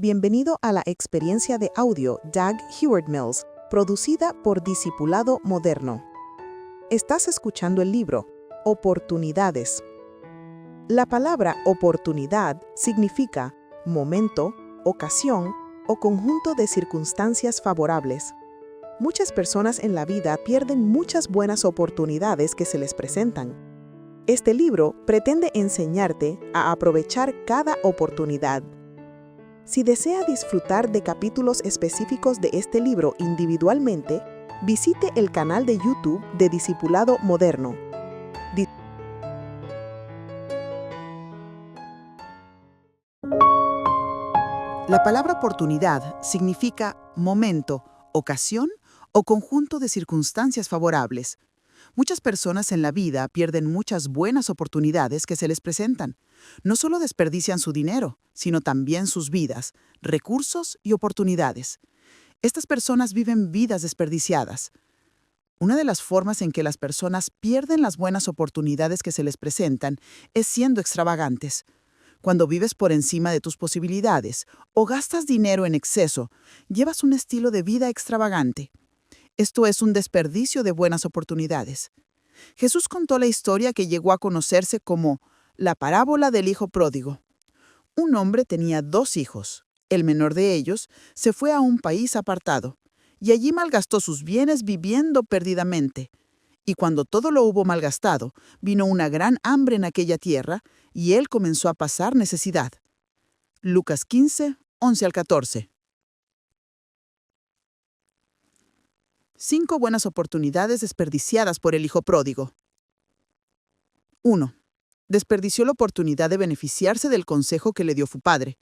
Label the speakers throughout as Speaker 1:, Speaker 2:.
Speaker 1: Bienvenido a la experiencia de audio Dag Heward-Mills, producida por Discipulado Moderno. Estás escuchando el libro Oportunidades. La palabra oportunidad significa momento, ocasión o conjunto de circunstancias favorables. Muchas personas en la vida pierden muchas buenas oportunidades que se les presentan. Este libro pretende enseñarte a aprovechar cada oportunidad. Si desea disfrutar de capítulos específicos de este libro individualmente, visite el canal de YouTube de Discipulado Moderno. La palabra oportunidad significa momento, ocasión o conjunto de circunstancias favorables. Muchas personas en la vida pierden muchas buenas oportunidades que se les presentan. No solo desperdician su dinero, sino también sus vidas, recursos y oportunidades. Estas personas viven vidas desperdiciadas. Una de las formas en que las personas pierden las buenas oportunidades que se les presentan es siendo extravagantes. Cuando vives por encima de tus posibilidades o gastas dinero en exceso, llevas un estilo de vida extravagante. Esto es un desperdicio de buenas oportunidades. Jesús contó la historia que llegó a conocerse como la parábola del hijo pródigo. Un hombre tenía 2 hijos. El menor de ellos se fue a un país apartado y allí malgastó sus bienes viviendo perdidamente. Y cuando todo lo hubo malgastado, vino una gran hambre en aquella tierra y él comenzó a pasar necesidad. Lucas 15, 11 al 14. 5 buenas oportunidades desperdiciadas por el hijo pródigo. 1. Desperdició la oportunidad de beneficiarse del consejo que le dio su padre.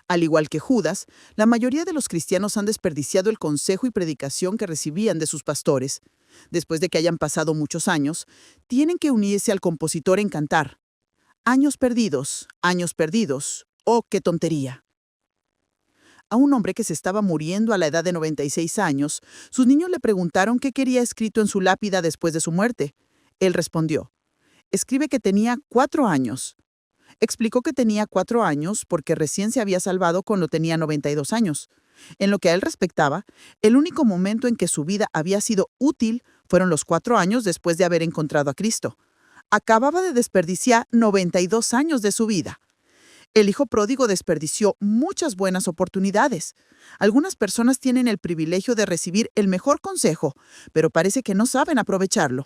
Speaker 1: Al igual que Judas, la mayoría de los cristianos han desperdiciado el consejo y predicación que recibían de sus pastores. Después de que hayan pasado muchos años, tienen que unirse al compositor en cantar: años perdidos, oh, qué tontería. A un hombre que se estaba muriendo a la edad de 96 años, sus niños le preguntaron qué quería escrito en su lápida después de su muerte. Él respondió: escribe que tenía 4 años. Explicó que tenía 4 años porque recién se había salvado cuando tenía 92 años. En lo que a él respectaba, el único momento en que su vida había sido útil fueron los 4 años después de haber encontrado a Cristo. Acababa de desperdiciar 92 años de su vida. El hijo pródigo desperdició muchas buenas oportunidades. Algunas personas tienen el privilegio de recibir el mejor consejo, pero parece que no saben aprovecharlo.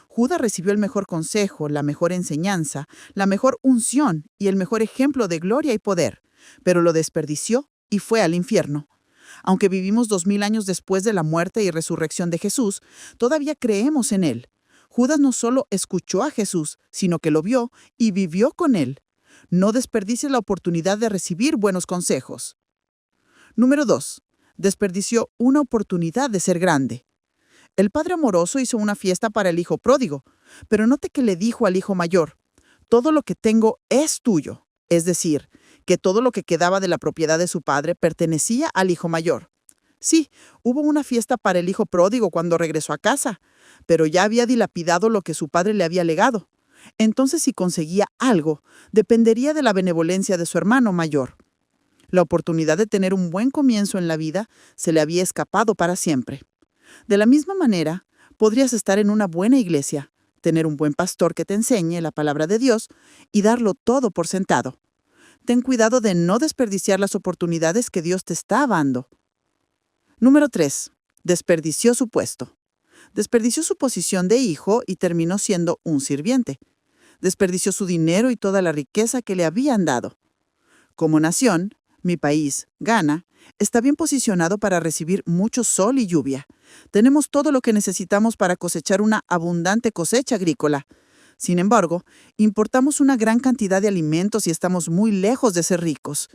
Speaker 1: Judas recibió el mejor consejo, la mejor enseñanza, la mejor unción y el mejor ejemplo de gloria y poder, pero lo desperdició y fue al infierno. Aunque vivimos 2000 años después de la muerte y resurrección de Jesús, todavía creemos en él. Judas no solo escuchó a Jesús, sino que lo vio y vivió con él. No desperdicies la oportunidad de recibir buenos consejos. Número 2. Desperdició una oportunidad de ser grande. El padre amoroso hizo una fiesta para el hijo pródigo, pero note que le dijo al hijo mayor: todo lo que tengo es tuyo. Es decir, que todo lo que quedaba de la propiedad de su padre pertenecía al hijo mayor. Sí, hubo una fiesta para el hijo pródigo cuando regresó a casa, pero ya había dilapidado lo que su padre le había legado. Entonces, si conseguía algo, dependería de la benevolencia de su hermano mayor. La oportunidad de tener un buen comienzo en la vida se le había escapado para siempre. De la misma manera, podrías estar en una buena iglesia, tener un buen pastor que te enseñe la palabra de Dios y darlo todo por sentado. Ten cuidado de no desperdiciar las oportunidades que Dios te está dando. Número 3. Desperdició su puesto. Desperdició su posición de hijo y terminó siendo un sirviente. Desperdició su dinero y toda la riqueza que le habían dado. Como nación, mi país, Ghana, está bien posicionado para recibir mucho sol y lluvia. Tenemos todo lo que necesitamos para cosechar una abundante cosecha agrícola. Sin embargo, importamos una gran cantidad de alimentos y estamos muy lejos de ser ricos.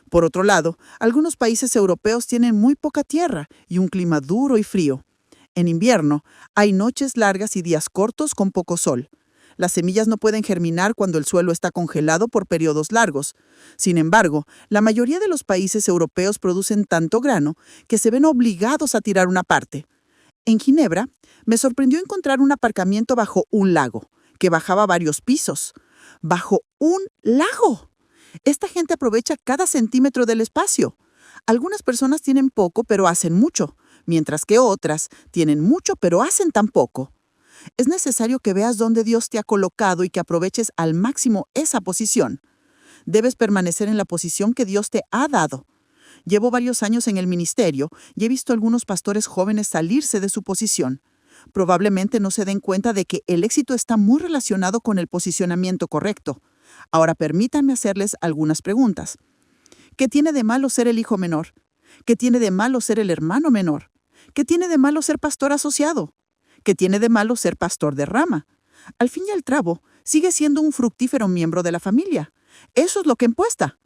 Speaker 1: Por otro lado, algunos países europeos tienen muy poca tierra y un clima duro y frío. En invierno, hay noches largas y días cortos con poco sol. Las semillas no pueden germinar cuando el suelo está congelado por periodos largos. Sin embargo, la mayoría de los países europeos producen tanto grano que se ven obligados a tirar una parte. En Ginebra, me sorprendió encontrar un aparcamiento bajo un lago, que bajaba varios pisos. ¡Bajo un lago! Esta gente aprovecha cada centímetro del espacio. Algunas personas tienen poco pero hacen mucho, mientras que otras tienen mucho pero hacen tan poco. Es necesario que veas dónde Dios te ha colocado y que aproveches al máximo esa posición. Debes permanecer en la posición que Dios te ha dado. Llevo varios años en el ministerio y he visto a algunos pastores jóvenes salirse de su posición. Probablemente no se den cuenta de que el éxito está muy relacionado con el posicionamiento correcto. Ahora permítanme hacerles algunas preguntas. ¿Qué tiene de malo ser el hijo menor? ¿Qué tiene de malo ser el hermano menor? ¿Qué tiene de malo ser pastor asociado? ¿Qué tiene de malo ser pastor de rama? Al fin y al cabo, sigue siendo un fructífero miembro de la familia. Eso es lo que impuesta.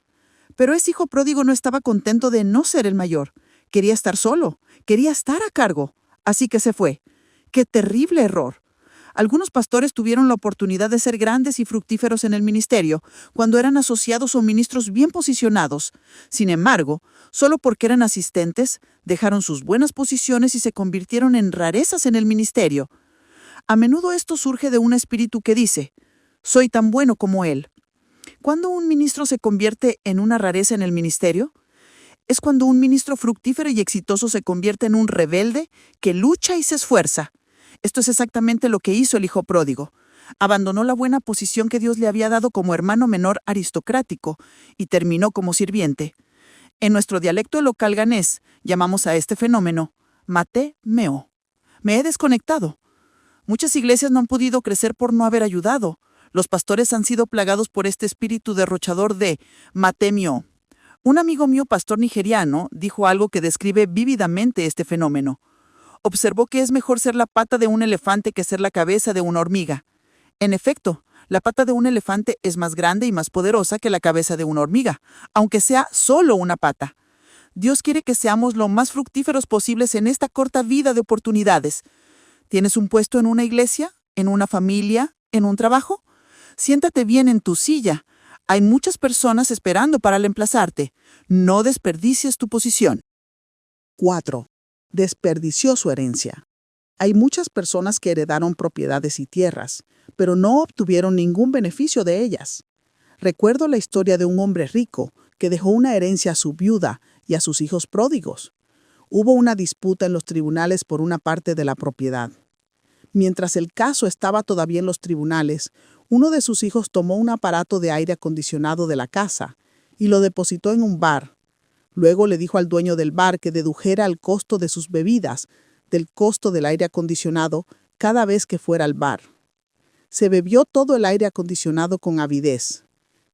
Speaker 1: Pero ese hijo pródigo no estaba contento de no ser el mayor. Quería estar solo, quería estar a cargo. Así que se fue. ¡Qué terrible error! Algunos pastores tuvieron la oportunidad de ser grandes y fructíferos en el ministerio cuando eran asociados o ministros bien posicionados. Sin embargo, solo porque eran asistentes, dejaron sus buenas posiciones y se convirtieron en rarezas en el ministerio. A menudo esto surge de un espíritu que dice, «Soy tan bueno como él». ¿Cuándo un ministro se convierte en una rareza en el ministerio? Es cuando un ministro fructífero y exitoso se convierte en un rebelde que lucha y se esfuerza. Esto es exactamente lo que hizo el hijo pródigo. Abandonó la buena posición que Dios le había dado como hermano menor aristocrático y terminó como sirviente. En nuestro dialecto local ganés llamamos a este fenómeno mate meo. Me he desconectado. Muchas iglesias no han podido crecer por no haber ayudado. Los pastores han sido plagados por este espíritu derrochador de mate meo. Un amigo mío, pastor nigeriano, dijo algo que describe vívidamente este fenómeno. Observó que es mejor ser la pata de un elefante que ser la cabeza de una hormiga. En efecto, la pata de un elefante es más grande y más poderosa que la cabeza de una hormiga, aunque sea solo una pata. Dios quiere que seamos lo más fructíferos posibles en esta corta vida de oportunidades. ¿Tienes un puesto en una iglesia? ¿En una familia? ¿En un trabajo? Siéntate bien en tu silla. Hay muchas personas esperando para reemplazarte. No desperdicies tu posición.
Speaker 2: 4. Desperdició su herencia. Hay muchas personas que heredaron propiedades y tierras, pero no obtuvieron ningún beneficio de ellas. Recuerdo la historia de un hombre rico que dejó una herencia a su viuda y a sus hijos pródigos. Hubo una disputa en los tribunales por una parte de la propiedad. Mientras el caso estaba todavía en los tribunales, uno de sus hijos tomó un aparato de aire acondicionado de la casa y lo depositó en un bar. Luego le dijo al dueño del bar que dedujera el costo de sus bebidas del costo del aire acondicionado cada vez que fuera al bar. Se bebió todo el aire acondicionado con avidez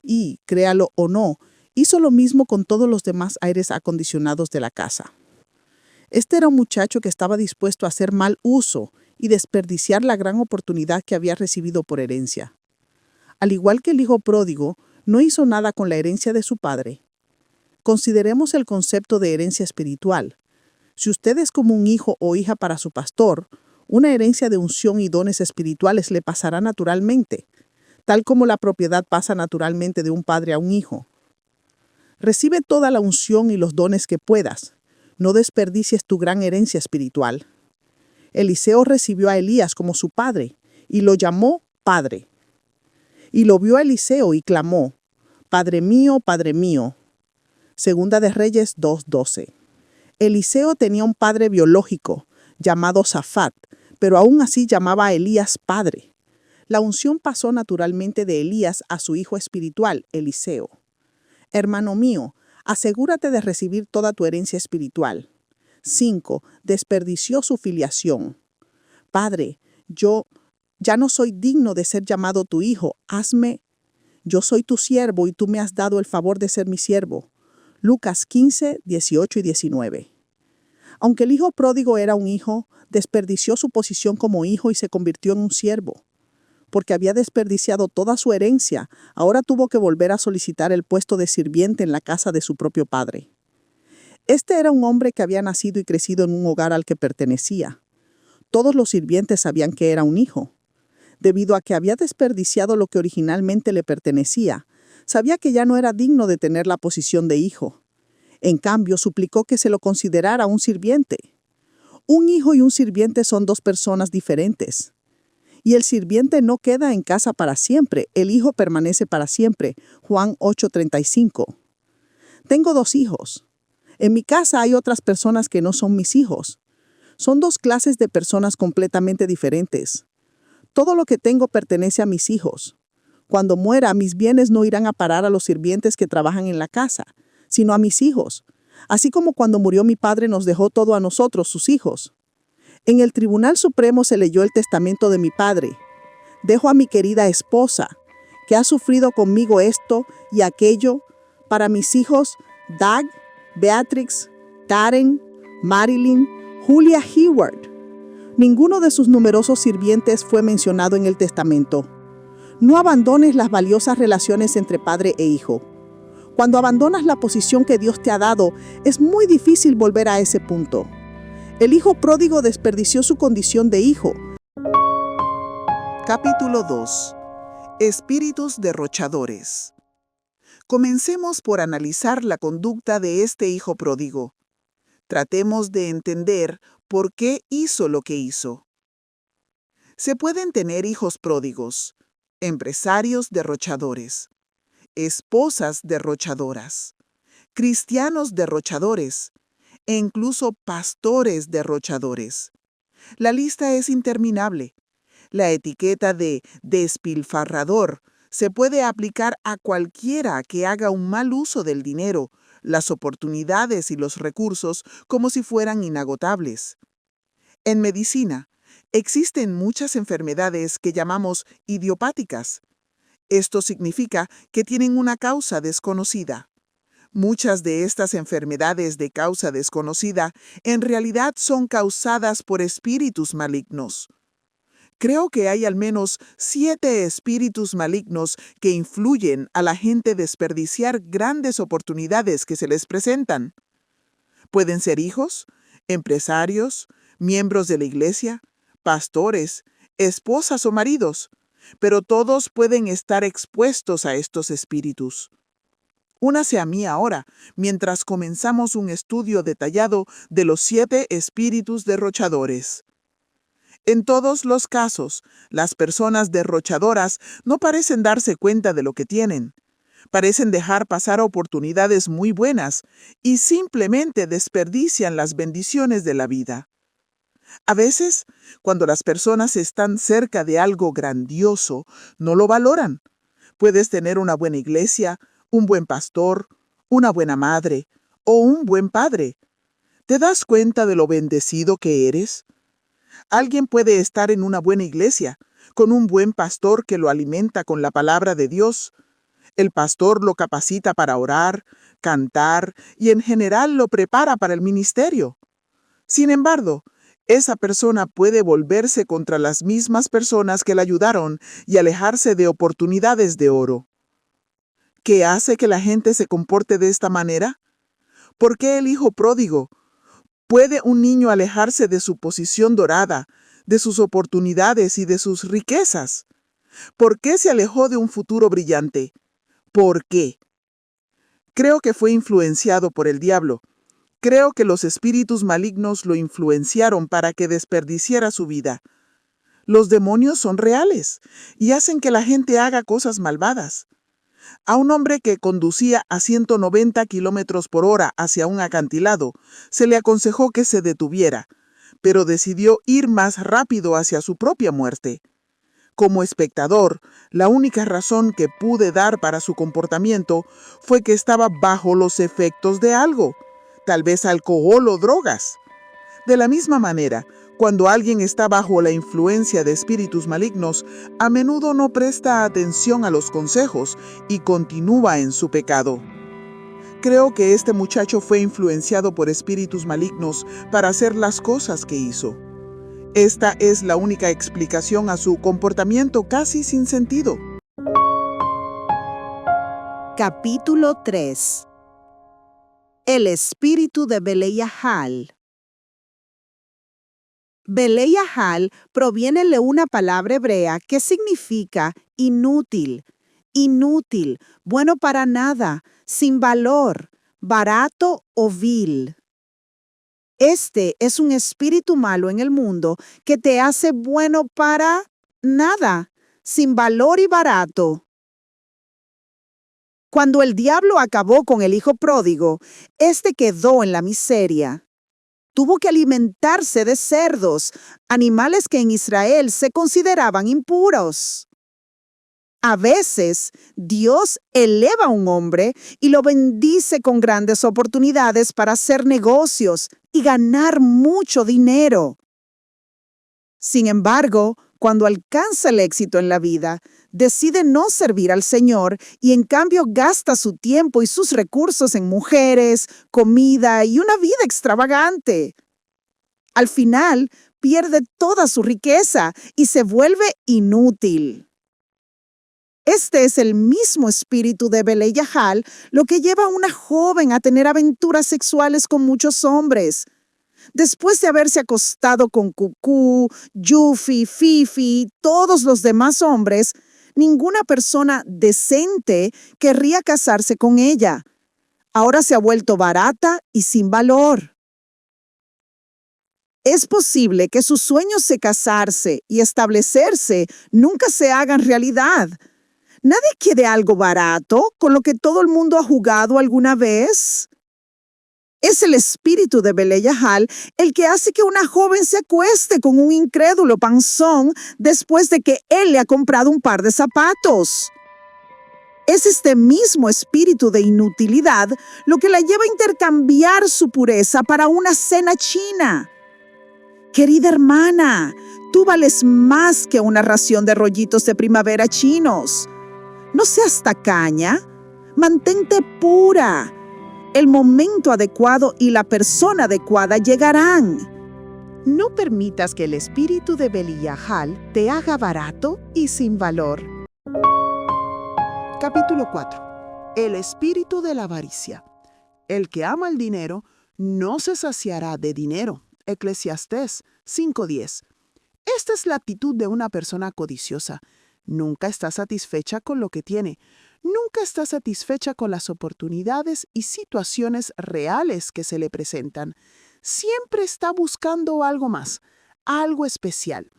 Speaker 2: y, créalo o no, hizo lo mismo con todos los demás aires acondicionados de la casa. Este era un muchacho que estaba dispuesto a hacer mal uso y desperdiciar la gran oportunidad que había recibido por herencia. Al igual que el hijo pródigo, no hizo nada con la herencia de su padre. Consideremos el concepto de herencia espiritual. Si usted es como un hijo o hija para su pastor, una herencia de unción y dones espirituales le pasará naturalmente, tal como la propiedad pasa naturalmente de un padre a un hijo. Recibe toda la unción y los dones que puedas. No desperdicies tu gran herencia espiritual. Eliseo recibió a Elías como su padre y lo llamó padre. Y lo vio a Eliseo y clamó, Padre mío, Padre mío. Segunda de Reyes 2:12. Eliseo tenía un padre biológico, llamado Safat, pero aún así llamaba a Elías padre. La unción pasó naturalmente de Elías a su hijo espiritual, Eliseo. Hermano mío, asegúrate de recibir toda tu herencia espiritual. 5. Desperdició su filiación. Padre, yo ya no soy digno de ser llamado tu hijo. Yo soy tu siervo y tú me has dado el favor de ser mi siervo. Lucas 15, 18 y 19. Aunque el hijo pródigo era un hijo, desperdició su posición como hijo y se convirtió en un siervo. Porque había desperdiciado toda su herencia, ahora tuvo que volver a solicitar el puesto de sirviente en la casa de su propio padre. Este era un hombre que había nacido y crecido en un hogar al que pertenecía. Todos los sirvientes sabían que era un hijo. Debido a que había desperdiciado lo que originalmente le pertenecía, sabía que ya no era digno de tener la posición de hijo. En cambio, suplicó que se lo considerara un sirviente. Un hijo y un sirviente son dos personas diferentes. Y el sirviente no queda en casa para siempre, el hijo permanece para siempre. Juan 8:35. Tengo 2 hijos. En mi casa hay otras personas que no son mis hijos. Son 2 clases de personas completamente diferentes. Todo lo que tengo pertenece a mis hijos. Cuando muera, mis bienes no irán a parar a los sirvientes que trabajan en la casa, sino a mis hijos. Así como cuando murió mi padre nos dejó todo a nosotros, sus hijos. En el Tribunal Supremo se leyó el testamento de mi padre. Dejo a mi querida esposa, que ha sufrido conmigo esto y aquello, para mis hijos Doug, Beatrix, Karen, Marilyn, Julia Hayward. Ninguno de sus numerosos sirvientes fue mencionado en el testamento. No abandones las valiosas relaciones entre padre e hijo. Cuando abandonas la posición que Dios te ha dado, es muy difícil volver a ese punto. El hijo pródigo desperdició su condición de hijo.
Speaker 1: Capítulo 2. Espíritus derrochadores. Comencemos por analizar la conducta de este hijo pródigo. Tratemos de entender por qué hizo lo que hizo. Se pueden tener hijos pródigos, empresarios derrochadores, esposas derrochadoras, cristianos derrochadores e incluso pastores derrochadores. La lista es interminable. La etiqueta de despilfarrador se puede aplicar a cualquiera que haga un mal uso del dinero, las oportunidades y los recursos como si fueran inagotables. En medicina, existen muchas enfermedades que llamamos idiopáticas. Esto significa que tienen una causa desconocida. Muchas de estas enfermedades de causa desconocida en realidad son causadas por espíritus malignos. Creo que hay al menos 7 espíritus malignos que influyen a la gente desperdiciar grandes oportunidades que se les presentan. Pueden ser hijos, empresarios, miembros de la iglesia, pastores, esposas o maridos, pero todos pueden estar expuestos a estos espíritus. Únase a mí ahora, mientras comenzamos un estudio detallado de los 7 espíritus derrochadores. En todos los casos, las personas derrochadoras no parecen darse cuenta de lo que tienen. Parecen dejar pasar oportunidades muy buenas y simplemente desperdician las bendiciones de la vida. A veces, cuando las personas están cerca de algo grandioso, no lo valoran. Puedes tener una buena iglesia, un buen pastor, una buena madre o un buen padre. ¿Te das cuenta de lo bendecido que eres? Alguien puede estar en una buena iglesia, con un buen pastor que lo alimenta con la palabra de Dios. El pastor lo capacita para orar, cantar y en general lo prepara para el ministerio. Sin embargo, esa persona puede volverse contra las mismas personas que la ayudaron y alejarse de oportunidades de oro. ¿Qué hace que la gente se comporte de esta manera? ¿Por qué el hijo pródigo? ¿Puede un niño alejarse de su posición dorada, de sus oportunidades y de sus riquezas? ¿Por qué se alejó de un futuro brillante? ¿Por qué? Creo que fue influenciado por el diablo. Creo que los espíritus malignos lo influenciaron para que desperdiciara su vida. Los demonios son reales y hacen que la gente haga cosas malvadas. A un hombre que conducía a 190 kilómetros por hora hacia un acantilado, se le aconsejó que se detuviera, pero decidió ir más rápido hacia su propia muerte. Como espectador, la única razón que pude dar para su comportamiento fue que estaba bajo los efectos de algo, tal vez alcohol o drogas. De la misma manera, cuando alguien está bajo la influencia de espíritus malignos, a menudo no presta atención a los consejos y continúa en su pecado. Creo que este muchacho fue influenciado por espíritus malignos para hacer las cosas que hizo. Esta es la única explicación a su comportamiento casi sin sentido.
Speaker 3: Capítulo 3. El espíritu de Belial. Belial proviene de una palabra hebrea que significa inútil, bueno para nada, sin valor, barato o vil. Este es un espíritu malo en el mundo que te hace bueno para nada, sin valor y barato. Cuando el diablo acabó con el hijo pródigo, este quedó en la miseria. Tuvo que alimentarse de cerdos, animales que en Israel se consideraban impuros. A veces, Dios eleva a un hombre y lo bendice con grandes oportunidades para hacer negocios y ganar mucho dinero. Sin embargo, cuando alcanza el éxito en la vida, decide no servir al Señor y en cambio gasta su tiempo y sus recursos en mujeres, comida y una vida extravagante. Al final, pierde toda su riqueza y se vuelve inútil. Este es el mismo espíritu de Belial, lo que lleva a una joven a tener aventuras sexuales con muchos hombres. Después de haberse acostado con Cucú, Yufi, Fifi y todos los demás hombres, ninguna persona decente querría casarse con ella. Ahora se ha vuelto barata y sin valor. Es posible que sus sueños de casarse y establecerse nunca se hagan realidad. ¿Nadie quiere algo barato con lo que todo el mundo ha jugado alguna vez? Es el espíritu de Belial el que hace que una joven se acueste con un incrédulo panzón después de que él le ha comprado un par de zapatos. Es este mismo espíritu de inutilidad lo que la lleva a intercambiar su pureza para una cena china. Querida hermana, tú vales más que una ración de rollitos de primavera chinos. No seas tacaña, mantente pura. El momento adecuado y la persona adecuada llegarán.
Speaker 1: No permitas que el espíritu de Belial te haga barato y sin valor. Capítulo 4. El espíritu de la avaricia. El que ama el dinero no se saciará de dinero. Eclesiastés 5:10. Esta es la actitud de una persona codiciosa. Nunca está satisfecha con lo que tiene. Nunca está satisfecha con las oportunidades y situaciones reales que se le presentan. Siempre está buscando algo más, algo especial.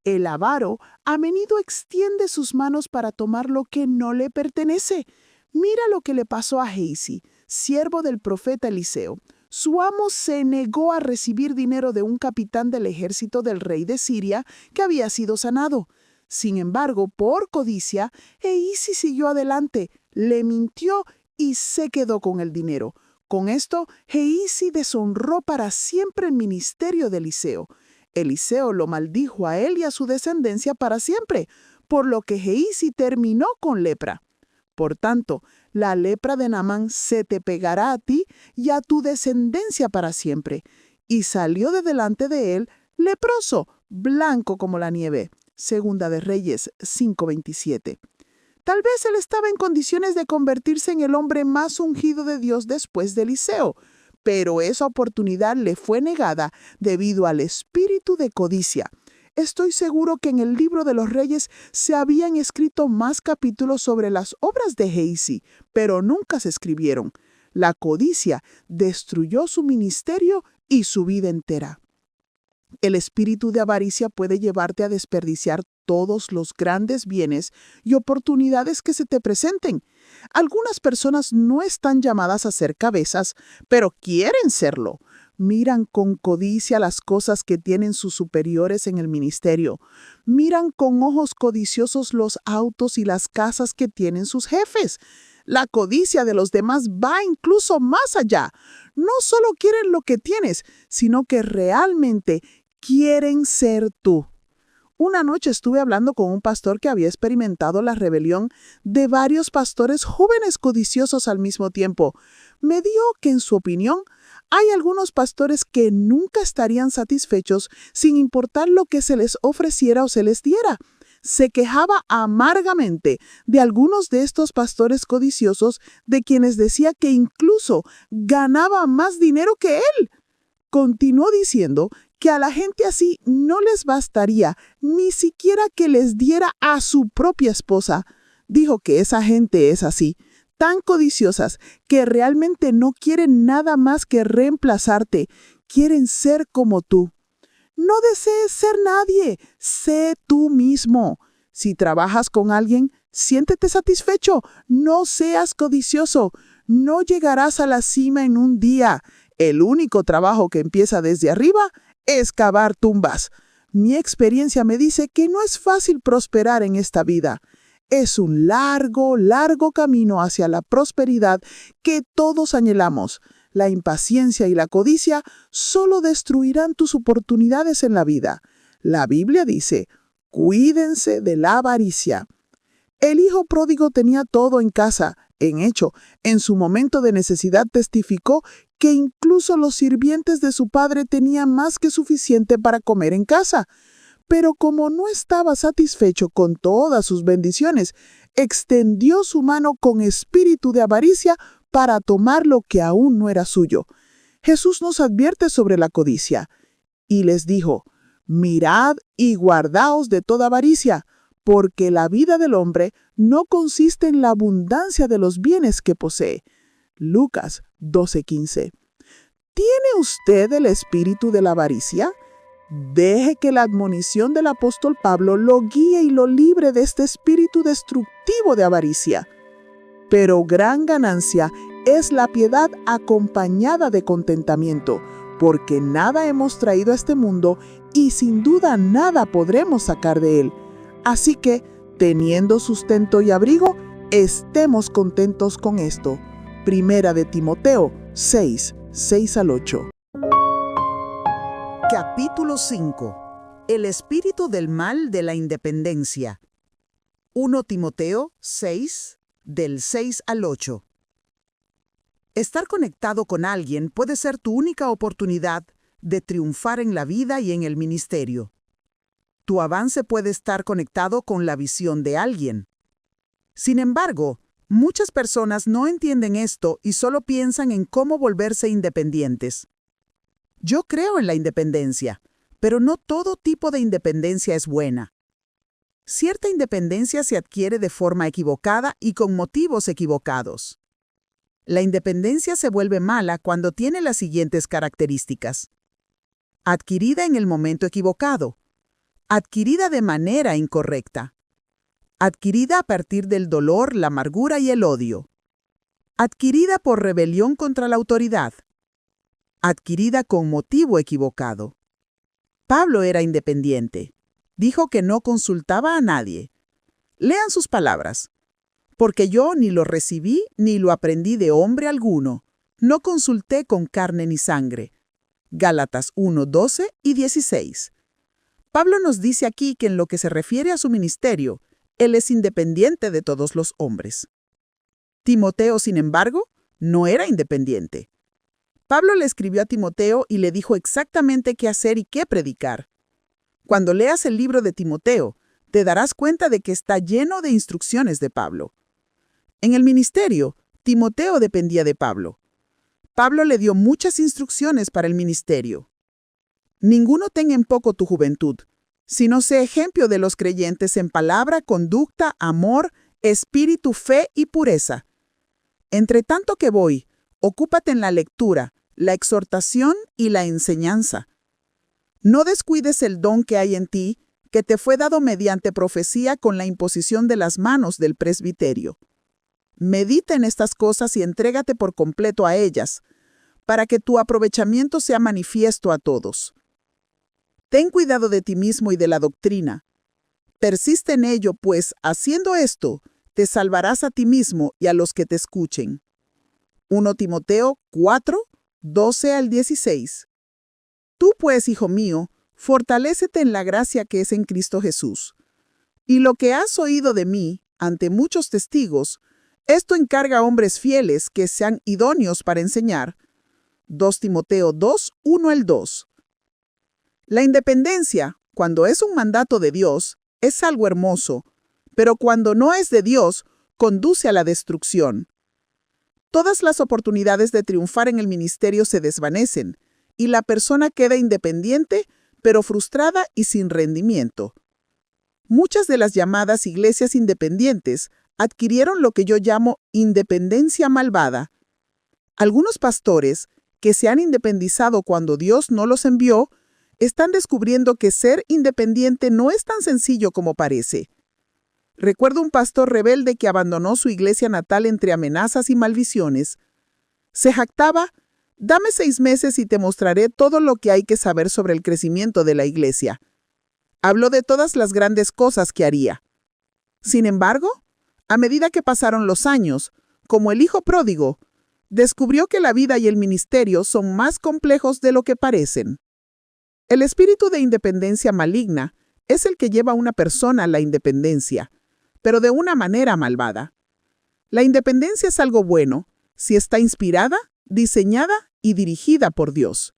Speaker 1: El avaro a menudo extiende sus manos para tomar lo que no le pertenece. Mira lo que le pasó a Gehazi, siervo del profeta Eliseo. Su amo se negó a recibir dinero de un capitán del ejército del rey de Siria que había sido sanado. Sin embargo, por codicia, Gehazi siguió adelante, le mintió y se quedó con el dinero. Con esto, Gehazi deshonró para siempre el ministerio de Eliseo. Eliseo lo maldijo a él y a su descendencia para siempre, por lo que Gehazi terminó con lepra. Por tanto, la lepra de Naamán se te pegará a ti y a tu descendencia para siempre. Y salió de delante de él leproso, blanco como la nieve. Segunda de Reyes 5:27. Tal vez él estaba en condiciones de convertirse en el hombre más ungido de Dios después de Eliseo, pero esa oportunidad le fue negada debido al espíritu de codicia. Estoy seguro que en el libro de los Reyes se habían escrito más capítulos sobre las obras de Gehazi, pero nunca se escribieron. La codicia destruyó su ministerio y su vida entera. El espíritu de avaricia puede llevarte a desperdiciar todos los grandes bienes y oportunidades que se te presenten. Algunas personas no están llamadas a ser cabezas, pero quieren serlo. Miran con codicia las cosas que tienen sus superiores en el ministerio. Miran con ojos codiciosos los autos y las casas que tienen sus jefes. La codicia de los demás va incluso más allá. No solo quieren lo que tienes, sino que realmente quieren ser tú. Una noche estuve hablando con un pastor que había experimentado la rebelión de varios pastores jóvenes codiciosos al mismo tiempo. Me dijo que, en su opinión, hay algunos pastores que nunca estarían satisfechos sin importar lo que se les ofreciera o se les diera. Se quejaba amargamente de algunos de estos pastores codiciosos, de quienes decía que incluso ganaba más dinero que él. Continuó diciendo que a la gente así no les bastaría ni siquiera que les diera a su propia esposa. Dijo que esa gente es así, tan codiciosas, que realmente no quieren nada más que reemplazarte, quieren ser como tú.
Speaker 2: No desees ser nadie, sé tú mismo. Si trabajas con alguien, siéntete satisfecho, no seas codicioso. No llegarás a la cima en un día. El único trabajo que empieza desde arriba es cavar tumbas. Mi experiencia me dice que no es fácil prosperar en esta vida. Es un largo, largo camino hacia la prosperidad que todos anhelamos. La impaciencia y la codicia solo destruirán tus oportunidades en la vida. La Biblia dice, cuídense de la avaricia. El hijo pródigo tenía todo en casa. En hecho, en su momento de necesidad testificó que incluso los sirvientes de su padre tenían más que suficiente para comer en casa. Pero como no estaba satisfecho con todas sus bendiciones, extendió su mano con espíritu de avaricia para tomar lo que aún no era suyo. Jesús nos advierte sobre la codicia y les dijo, mirad y guardaos de toda avaricia, porque la vida del hombre no consiste en la abundancia de los bienes que posee. Lucas 12:15. ¿Tiene usted el espíritu de la avaricia? Deje que la admonición del apóstol Pablo lo guíe y lo libre de este espíritu destructivo de avaricia. Pero gran ganancia es la piedad acompañada de contentamiento, porque nada hemos traído a este mundo y sin duda nada podremos sacar de él. Así que, teniendo sustento y abrigo, estemos contentos con esto. Primera de Timoteo 6:6-8.
Speaker 1: Capítulo 5. El espíritu del mal de la independencia. 1 Timoteo 6, del 6 al 8. Estar conectado con alguien puede ser tu única oportunidad de triunfar en la vida y en el ministerio. Tu avance puede estar conectado con la visión de alguien. Sin embargo, muchas personas no entienden esto y solo piensan en cómo volverse independientes. Yo creo en la independencia, pero no todo tipo de independencia es buena. Cierta independencia se adquiere de forma equivocada y con motivos equivocados. La independencia se vuelve mala cuando tiene las siguientes características. Adquirida en el momento equivocado. Adquirida de manera incorrecta. Adquirida a partir del dolor, la amargura y el odio. Adquirida por rebelión contra la autoridad. Adquirida con motivo equivocado. Pablo era independiente. Dijo que no consultaba a nadie. Lean sus palabras. Porque yo ni lo recibí ni lo aprendí de hombre alguno. No consulté con carne ni sangre. Gálatas 1:12 y 16. Pablo nos dice aquí que en lo que se refiere a su ministerio, él es independiente de todos los hombres. Timoteo, sin embargo, no era independiente. Pablo le escribió a Timoteo y le dijo exactamente qué hacer y qué predicar. Cuando leas el libro de Timoteo, te darás cuenta de que está lleno de instrucciones de Pablo. En el ministerio, Timoteo dependía de Pablo. Pablo le dio muchas instrucciones para el ministerio. Ninguno tenga en poco tu juventud, sino sé ejemplo de los creyentes en palabra, conducta, amor, espíritu, fe y pureza. Entre tanto que voy, ocúpate en la lectura, la exhortación y la enseñanza. No descuides el don que hay en ti, que te fue dado mediante profecía con la imposición de las manos del presbiterio. Medita en estas cosas y entrégate por completo a ellas, para que tu aprovechamiento sea manifiesto a todos. Ten cuidado de ti mismo y de la doctrina. Persiste en ello, pues, haciendo esto, te salvarás a ti mismo y a los que te escuchen. 1 Timoteo 4:12-16. Tú, pues, hijo mío, fortalécete en la gracia que es en Cristo Jesús. Y lo que has oído de mí, ante muchos testigos, esto encarga a hombres fieles que sean idóneos para enseñar. 2 Timoteo 2:1-2. La independencia, cuando es un mandato de Dios, es algo hermoso, pero cuando no es de Dios, conduce a la destrucción. Todas las oportunidades de triunfar en el ministerio se desvanecen, y la persona queda independiente, pero frustrada y sin rendimiento. Muchas de las llamadas iglesias independientes adquirieron lo que yo llamo independencia malvada. Algunos pastores, que se han independizado cuando Dios no los envió,
Speaker 2: están descubriendo que ser independiente no es tan sencillo como parece. Recuerdo un pastor rebelde que abandonó su iglesia natal entre amenazas y maldiciones. Se jactaba: «Dame 6 meses y te mostraré todo lo que hay que saber sobre el crecimiento de la iglesia». Habló de todas las grandes cosas que haría. Sin embargo, a medida que pasaron los años, como el hijo pródigo, descubrió que la vida y el ministerio son más complejos de lo que parecen. El espíritu de independencia maligna es el que lleva a una persona a la independencia, pero de una manera malvada. La independencia es algo bueno si está inspirada, diseñada y dirigida por Dios.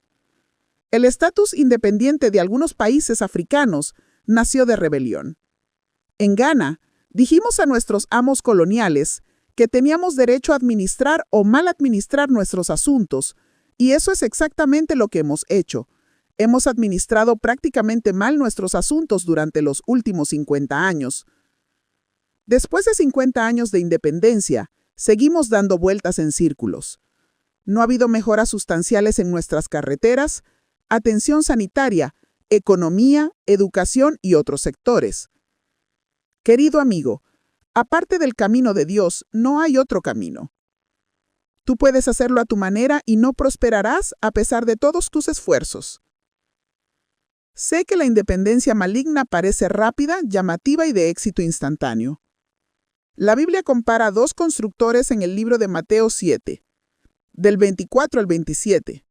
Speaker 2: El estatus independiente de algunos países africanos nació de rebelión. En Ghana, dijimos a nuestros amos coloniales que teníamos derecho a administrar o mal administrar nuestros asuntos, y eso es exactamente lo que hemos hecho. Hemos administrado prácticamente mal nuestros asuntos durante los últimos 50 años. Después de 50 años de independencia, seguimos dando vueltas en círculos. No ha habido mejoras sustanciales en nuestras carreteras, atención sanitaria, economía, educación y otros sectores. Querido amigo, aparte del camino de Dios, no hay otro camino. Tú puedes hacerlo a tu manera y no prosperarás a pesar de todos tus esfuerzos. Sé que la independencia maligna parece rápida, llamativa y de éxito instantáneo. La Biblia compara a 2 constructores en el libro de Mateo 7, del 24 al 27.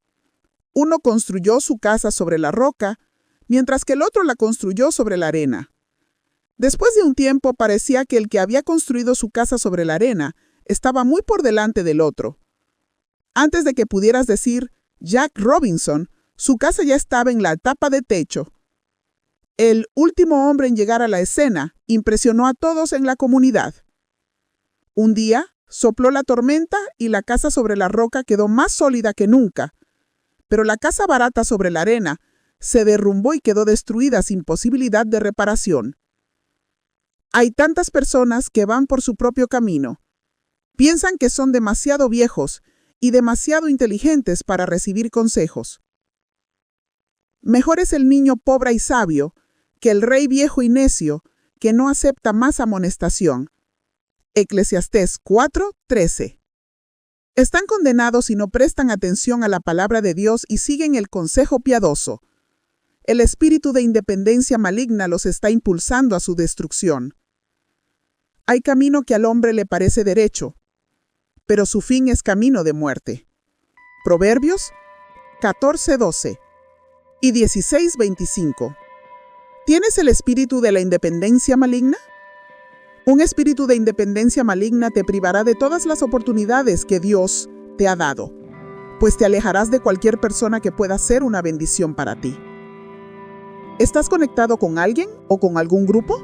Speaker 2: Uno construyó su casa sobre la roca, mientras que el otro la construyó sobre la arena. Después de un tiempo parecía que el que había construido su casa sobre la arena estaba muy por delante del otro. Antes de que pudieras decir Jack Robinson, su casa ya estaba en la tapa de techo. El último hombre en llegar a la escena impresionó a todos en la comunidad. Un día sopló la tormenta y la casa sobre la roca quedó más sólida que nunca. Pero la casa barata sobre la arena se derrumbó y quedó destruida sin posibilidad de reparación. Hay tantas personas que van por su propio camino. Piensan que son demasiado viejos y demasiado inteligentes para recibir consejos. Mejor es el niño pobre y sabio que el rey viejo y necio que no acepta más amonestación. Eclesiastés 4:13. Están condenados si no prestan atención a la palabra de Dios y siguen el consejo piadoso. El espíritu de independencia maligna los está impulsando a su destrucción. Hay camino que al hombre le parece derecho, pero su fin es camino de muerte. Proverbios 14:12 y 16:25. ¿Tienes el espíritu de la independencia maligna? Un espíritu de independencia maligna te privará de todas las oportunidades que Dios te ha dado, pues te alejarás de cualquier persona que pueda ser una bendición para ti. ¿Estás conectado con alguien o con algún grupo?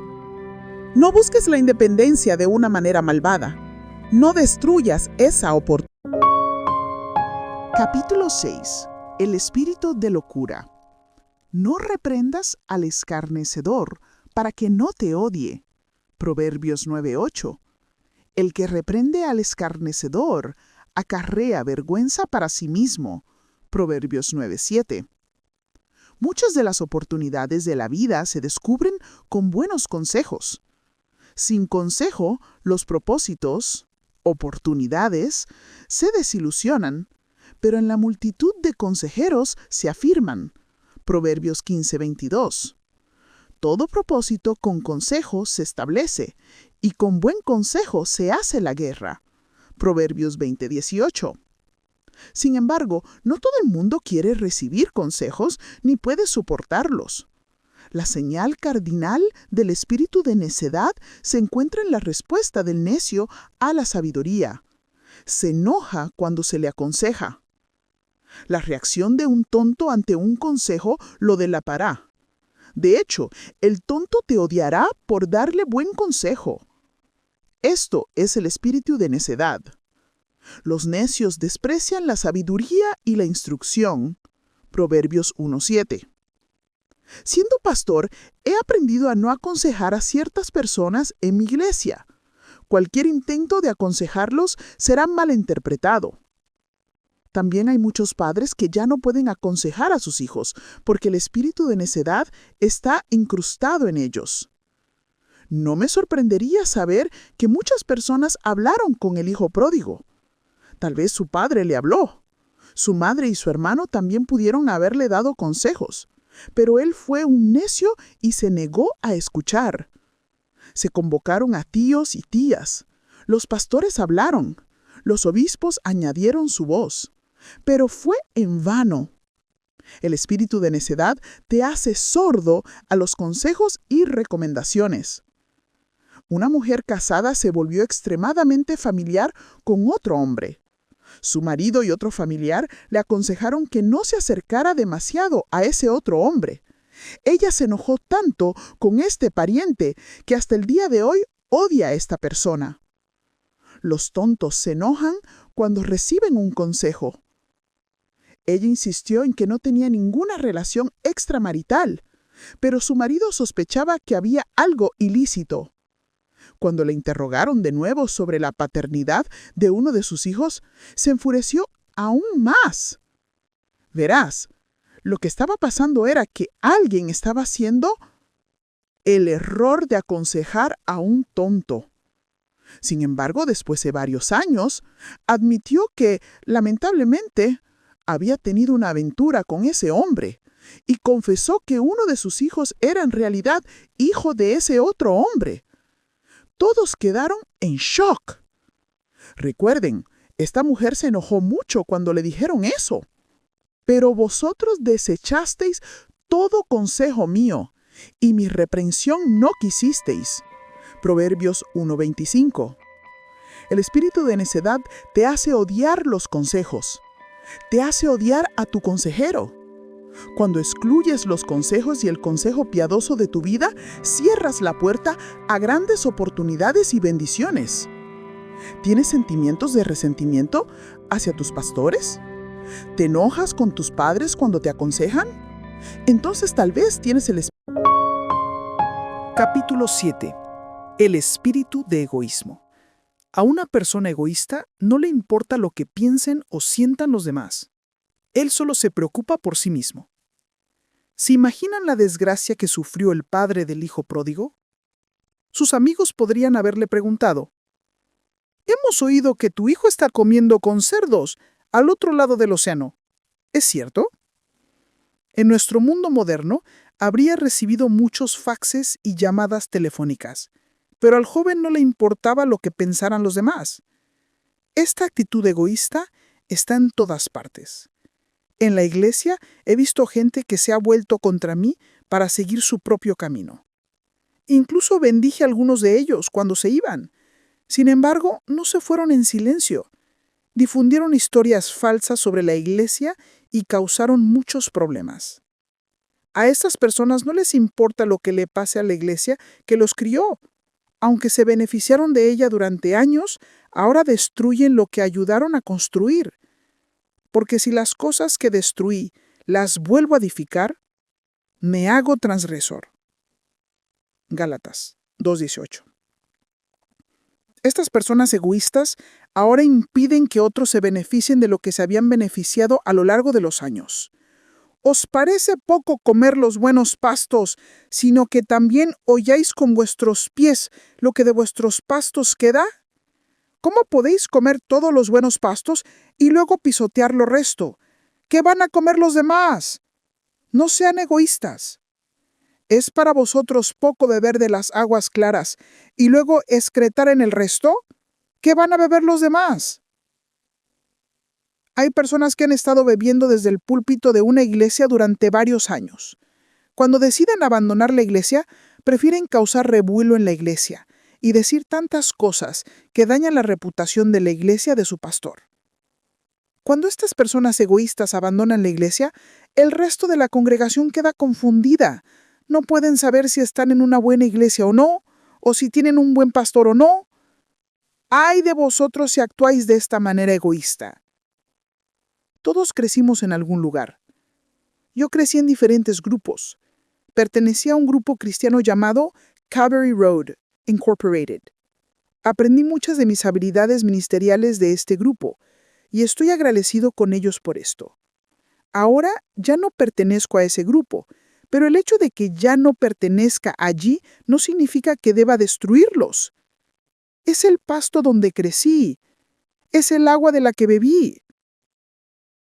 Speaker 2: No busques la independencia de una manera malvada. No destruyas esa oportunidad.
Speaker 1: Capítulo 6. El espíritu de locura. No reprendas al escarnecedor para que no te odie. Proverbios 9:8. El que reprende al escarnecedor acarrea vergüenza para sí mismo. Proverbios 9:7. Muchas de las oportunidades de la vida se descubren con buenos consejos. Sin consejo, los propósitos, oportunidades, se desilusionan, pero en la multitud de consejeros se afirman. Proverbios 15:22. Todo propósito con consejo se establece, y con buen consejo se hace la guerra. Proverbios 20:18. Sin embargo, no todo el mundo quiere recibir consejos ni puede soportarlos. La señal cardinal del espíritu de necedad se encuentra en la respuesta del necio a la sabiduría. Se enoja cuando se le aconseja. La reacción de un tonto ante un consejo lo delatará. De hecho, el tonto te odiará por darle buen consejo. Esto es el espíritu de necedad. Los necios desprecian la sabiduría y la instrucción. Proverbios 1:7. Siendo pastor, he aprendido a no aconsejar a ciertas personas en mi iglesia. Cualquier intento de aconsejarlos será malinterpretado.
Speaker 2: También hay muchos padres que ya no pueden aconsejar a sus hijos porque el espíritu de necedad está incrustado en ellos. No me sorprendería saber que muchas personas hablaron con el hijo pródigo. Tal vez su padre le habló. Su madre y su hermano también pudieron haberle dado consejos, pero él fue un necio y se negó a escuchar. Se convocaron a tíos y tías. Los pastores hablaron. Los obispos añadieron su voz. Pero fue en vano. El espíritu de necedad te hace sordo a los consejos y recomendaciones. Una mujer casada se volvió extremadamente familiar con otro hombre. Su marido y otro familiar le aconsejaron que no se acercara demasiado a ese otro hombre. Ella se enojó tanto con este pariente que hasta el día de hoy odia a esta persona. Los tontos se enojan cuando reciben un consejo. Ella insistió en que no tenía ninguna relación extramarital, pero su marido sospechaba que había algo ilícito. Cuando le interrogaron de nuevo sobre la paternidad de uno de sus hijos, se enfureció aún más. Verás, lo que estaba pasando era que alguien estaba haciendo el error de aconsejar a un tonto. Sin embargo, después de varios años, admitió que, lamentablemente, había tenido una aventura con ese hombre y confesó que uno de sus hijos era en realidad hijo de ese otro hombre. Todos quedaron en shock. Recuerden, esta mujer se enojó mucho cuando le dijeron eso. Pero vosotros desechasteis todo consejo mío, y mi reprensión no quisisteis. Proverbios 1:25. El espíritu de necedad te hace odiar los consejos. Te hace odiar a tu consejero. Cuando excluyes los consejos y el consejo piadoso de tu vida, cierras la puerta a grandes oportunidades y bendiciones. ¿Tienes sentimientos de resentimiento hacia tus pastores? ¿Te enojas con tus padres cuando te aconsejan? Entonces tal vez tienes el espíritu.
Speaker 4: Capítulo 7. El espíritu de egoísmo. A una persona egoísta no le importa lo que piensen o sientan los demás. Él solo se preocupa por sí mismo. ¿Se imaginan la desgracia que sufrió el padre del hijo pródigo? Sus amigos podrían haberle preguntado: «Hemos oído que tu hijo está comiendo con cerdos al otro lado del océano. ¿Es cierto?». En nuestro mundo moderno, habría recibido muchos faxes y llamadas telefónicas, pero al joven no le importaba lo que pensaran los demás. Esta actitud egoísta está en todas partes. En la iglesia he visto gente que se ha vuelto contra mí para seguir su propio camino. Incluso bendije a algunos de ellos cuando se iban. Sin embargo, no se fueron en silencio. Difundieron historias falsas sobre la iglesia y causaron muchos problemas. A estas personas no les importa lo que le pase a la iglesia que los crió. Aunque se beneficiaron de ella durante años, ahora destruyen lo que ayudaron a construir. Porque si las cosas que destruí las vuelvo a edificar, me hago transgresor. Gálatas 2:18. Estas personas egoístas ahora impiden que otros se beneficien de lo que se habían beneficiado a lo largo de los años. ¿Os parece poco comer los buenos pastos, sino que también holláis con vuestros pies lo que de vuestros pastos queda? ¿Cómo podéis comer todos los buenos pastos y luego pisotear lo resto? ¿Qué van a comer los demás? No sean egoístas. ¿Es para vosotros poco beber de las aguas claras y luego excretar en el resto? ¿Qué van a beber los demás? Hay personas que han estado bebiendo desde el púlpito de una iglesia durante varios años. Cuando deciden abandonar la iglesia, prefieren causar revuelo en la iglesia y decir tantas cosas que dañan la reputación de la iglesia de su pastor. Cuando estas personas egoístas abandonan la iglesia, el resto de la congregación queda confundida. No pueden saber si están en una buena iglesia o no, o si tienen un buen pastor o no. ¡Ay de vosotros si actuáis de esta manera egoísta! Todos crecimos en algún lugar. Yo crecí en diferentes grupos. Pertenecía a un grupo cristiano llamado Calvary Road Incorporated. Aprendí muchas de mis habilidades ministeriales de este grupo, y estoy agradecido con ellos por esto. Ahora ya no pertenezco a ese grupo, pero el hecho de que ya no pertenezca allí no significa que deba destruirlos. Es el pasto donde crecí, es el agua de la que bebí.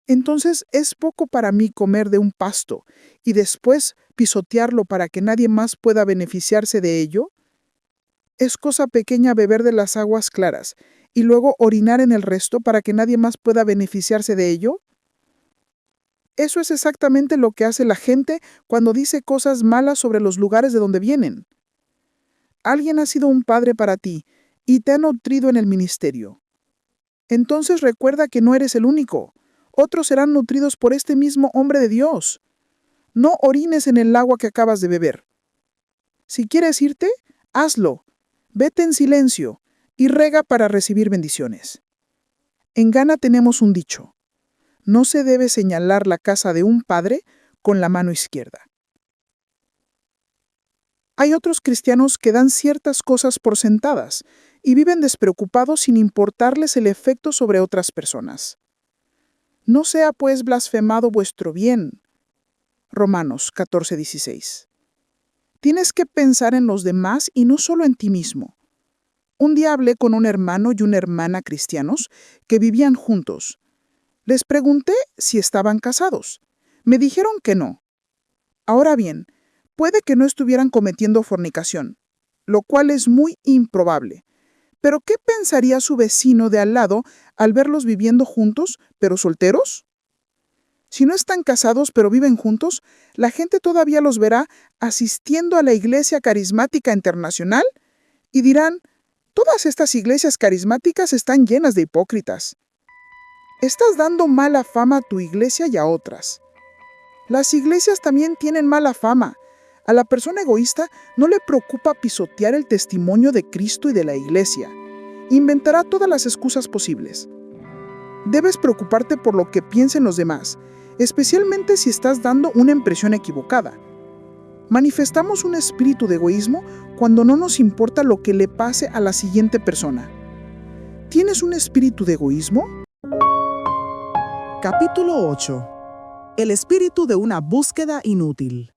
Speaker 4: Entonces es poco para mí comer de un pasto y después pisotearlo para que nadie más pueda beneficiarse de ello. Es cosa pequeña beber de las aguas claras y luego orinar en el resto para que nadie más pueda beneficiarse de ello. Eso es exactamente lo que hace la gente cuando dice cosas malas sobre los lugares de donde vienen. Alguien ha sido un padre para ti y te ha nutrido en el ministerio. Entonces recuerda que no eres el único. Otros serán nutridos por este mismo hombre de Dios. No orines en el agua que acabas de beber. Si quieres irte, hazlo. Vete en silencio y rega para recibir bendiciones. En Ghana tenemos un dicho: no se debe señalar la casa de un padre con la mano izquierda. Hay otros cristianos que dan ciertas cosas por sentadas y viven despreocupados sin importarles el efecto sobre otras personas. No sea pues blasfemado vuestro bien. Romanos 14:16. Tienes que pensar en los demás y no solo en ti mismo. Un día hablé con un hermano y una hermana cristianos que vivían juntos. Les pregunté si estaban casados. Me dijeron que no. Ahora bien, puede que no estuvieran cometiendo fornicación, lo cual es muy improbable. Pero ¿qué pensaría su vecino de al lado al verlos viviendo juntos, pero solteros? Si no están casados pero viven juntos, la gente todavía los verá asistiendo a la Iglesia Carismática Internacional y dirán: todas estas iglesias carismáticas están llenas de hipócritas. Estás dando mala fama a tu iglesia y a otras. Las iglesias también tienen mala fama. A la persona egoísta no le preocupa pisotear el testimonio de Cristo y de la iglesia. Inventará todas las excusas posibles. Debes preocuparte por lo que piensen los demás, especialmente si estás dando una impresión equivocada. Manifestamos un espíritu de egoísmo cuando no nos importa lo que le pase a la siguiente persona. ¿Tienes un espíritu de egoísmo?
Speaker 2: Capítulo 8. El espíritu de una búsqueda inútil.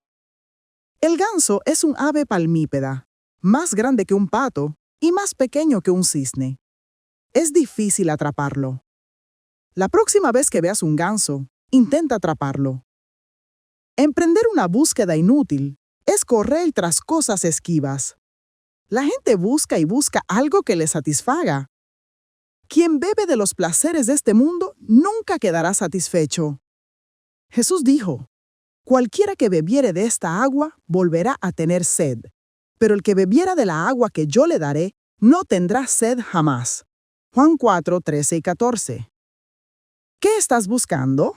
Speaker 2: El ganso es un ave palmípeda, más grande que un pato y más pequeño que un cisne. Es difícil atraparlo. La próxima vez que veas un ganso, intenta atraparlo. Emprender una búsqueda inútil es correr tras cosas esquivas. La gente busca y busca algo que le satisfaga. Quien bebe de los placeres de este mundo nunca quedará satisfecho. Jesús dijo: cualquiera que bebiere de esta agua volverá a tener sed, pero el que bebiera de la agua que yo le daré no tendrá sed jamás. Juan 4, 13 y 14. ¿Qué estás buscando?